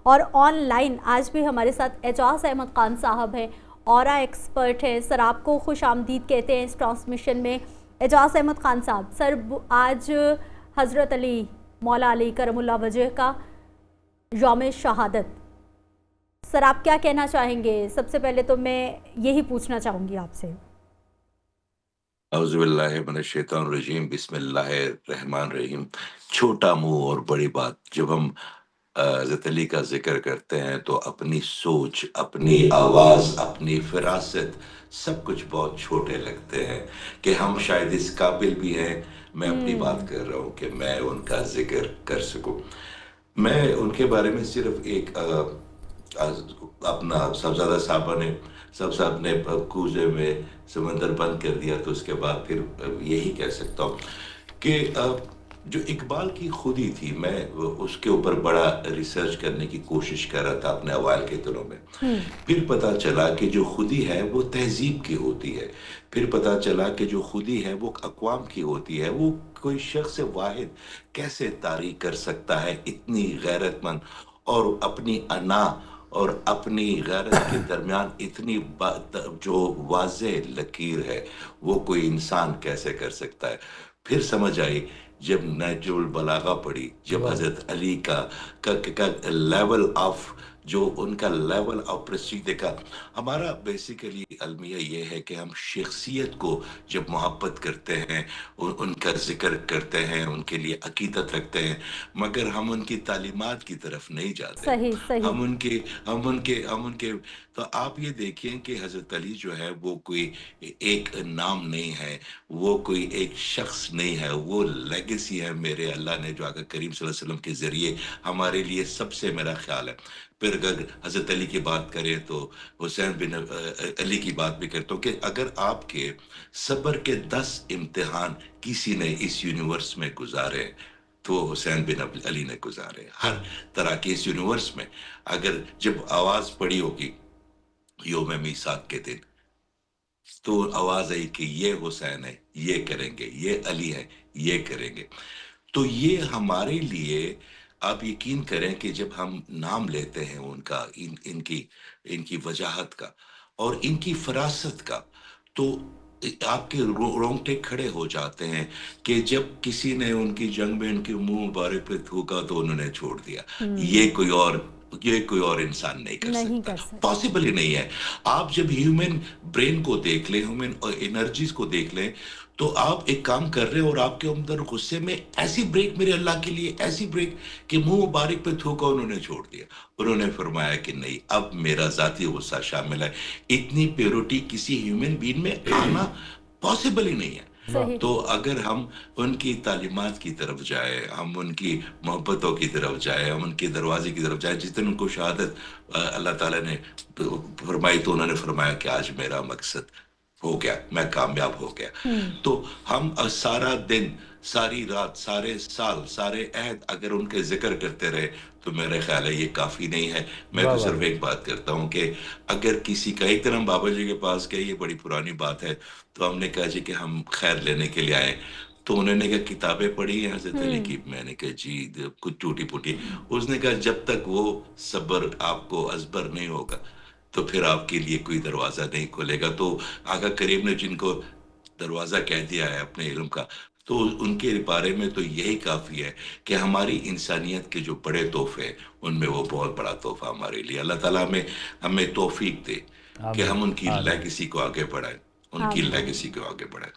اور on line آج بھی ہمارے ساتھ اعجاز احمد خان صاحب ہیں، اورا ایکسپرٹ ہیں. سر آپ کو خوش آمدید کہتے ہیں اس ٹرانسمیشن میں. اعجاز احمد خان صاحب، سر آج حضرت علی مولا علی کرم اللہ وجہ کا یوم شہادت، سر آپ کیا کہنا چاہیں گے؟ سب سے پہلے تو میں یہی پوچھنا چاہوں گی آپ سے. اعوذ باللہ من الشیطان الرجیم، بسم اللہ الرحمن الرحیم. چھوٹا منہ اور بڑی بات. جب ہم حضرت علی کا ذکر کرتے ہیں تو اپنی سوچ، اپنی آواز، اپنی فراست، سب کچھ بہت چھوٹے لگتے ہیں کہ ہم شاید اس قابل بھی ہیں. میں اپنی بات کر رہا ہوں کہ میں ان کا ذکر کر سکوں. میں ان کے بارے میں صرف ایک اپنا سب صاحب نے کوزے میں سمندر بند کر دیا، تو اس کے بعد پھر یہی کہہ سکتا ہوں کہ جو اقبال کی خودی تھی، میں اس کے اوپر بڑا ریسرچ کرنے کی کوشش کر رہا تھا اپنے اوائل کے دنوں میں. پھر پتا چلا کہ جو خودی ہے وہ تہذیب کی ہوتی ہے. پھر پتا چلا کہ جو خودی ہے وہ اقوام کی ہوتی ہے. وہ کوئی شخص واحد کیسے طاری کر سکتا ہے اتنی غیرت مند، اور اپنی انا اور اپنی غیرت کے درمیان اتنی جو واضح لکیر ہے، وہ کوئی انسان کیسے کر سکتا ہے. پھر سمجھ آئی جب نہج البلاغہ پڑھی، جب حضرت علی کا لیول آف، جو ان کا لیول آف پرسٹیج دیکھا. ہمارا بیسیکلی المیہ یہ ہے کہ ہم شخصیت کو جب محبت کرتے ہیں، ان کا ذکر کرتے ہیں، ان کے لیے عقیدت رکھتے ہیں، مگر ہم ان کی تعلیمات کی طرف نہیں جاتے. صحیح صحیح. ہم ان کے تو آپ یہ دیکھیں کہ حضرت علی جو ہے وہ کوئی ایک نام نہیں ہے، وہ کوئی ایک شخص نہیں ہے، وہ لیگیسی ہے میرے اللہ نے جو آقا کریم صلی اللہ علیہ وسلم کے ذریعے ہمارے لیے سب سے، میرا خیال ہے. پھر اگر حضرت علی کی بات کریں تو حسین بن علی کی بات بھی کرتا ہوں کہ اگر آپ کے صبر کے 10 امتحان کسی نے اس یونیورس میں گزارے تو حسین بن علی نے گزارے. ہر طرح کے اس یونیورس میں اگر جب آواز پڑی ہوگی یوم میثاق کے دن، تو آواز آئی کہ یہ حسین ہے، یہ کریں گے، یہ علی ہے، یہ کریں گے. تو یہ ہمارے لیے، آپ یقین کریں کہ جب ہم نام لیتے ہیں ان کا، ان کی وجاہت کا اور ان کی فراست کا، تو آپ کے رونگٹے کھڑے ہو جاتے ہیں کہ جب کسی نے ان کی جنگ میں ان کے منہ مبارک پہ تھوکا تو انہوں نے چھوڑ دیا. یہ کوئی اور انسان نہیں کر سکتا، پاسبل ہی نہیں ہے. آپ جب ہیومن برین کو دیکھ لیں، ہیومن انرجیز کو دیکھ لیں، تو آپ ایک کام کر رہے ہیں اور آپ کے اندر غصے میں ایسی بریک، میرے اللہ کے لیے ایسی بریک کہ منہ مبارک پہ تھوکا انہوں نے چھوڑ دیا. انہوں نے فرمایا کہ نہیں، اب میرا ذاتی غصہ شامل ہے. اتنی پیورٹی کسی ہیومن بین میں آنا پاسبل ہی نہیں ہے. تو اگر ہم ان کی تعلیمات کی طرف جائیں، ہم ان کی محبتوں کی طرف جائیں، ہم ان کے دروازے کی طرف جائیں، جس دن ان کو شہادت اللہ تعالیٰ نے فرمائی تو انہوں نے فرمایا کہ آج میرا مقصد ہو گیا، میں کامیاب ہو گیا. تو ہم سارا دن، ساری رات، سارے سال، سارے عہد اگر ان کے ذکر کرتے رہے تو میرے خیال ہے یہ کافی نہیں ہے. میں تو صرف ایک بات کرتا ہوں کہ اگر کسی کا، ایک دن ہم بابا جی کے پاس گئے، یہ بڑی پرانی بات ہے، تو ہم نے کہا جی کہ ہم خیر لینے کے لیے آئے. تو انہوں نے کہا کتابیں پڑھی ہیں حضرت علی کی؟ میں نے کہا جی کچھ ٹوٹی پھوٹی. اس نے کہا جب تک وہ صبر آپ کو ازبر نہیں ہوگا تو پھر آپ کے لیے کوئی دروازہ نہیں کھولے گا. تو آقا کریم نے جن کو دروازہ کہہ دیا ہے اپنے علم کا، تو ان کے بارے میں تو یہی کافی ہے کہ ہماری انسانیت کے جو بڑے تحفے، ان میں وہ بہت بڑا تحفہ ہمارے لیے. اللہ تعالیٰ ہمیں توفیق دے کہ ہم ان کی لیگیسی کو آگے بڑھائیں، ان کی لیگیسی کو آگے بڑھائیں.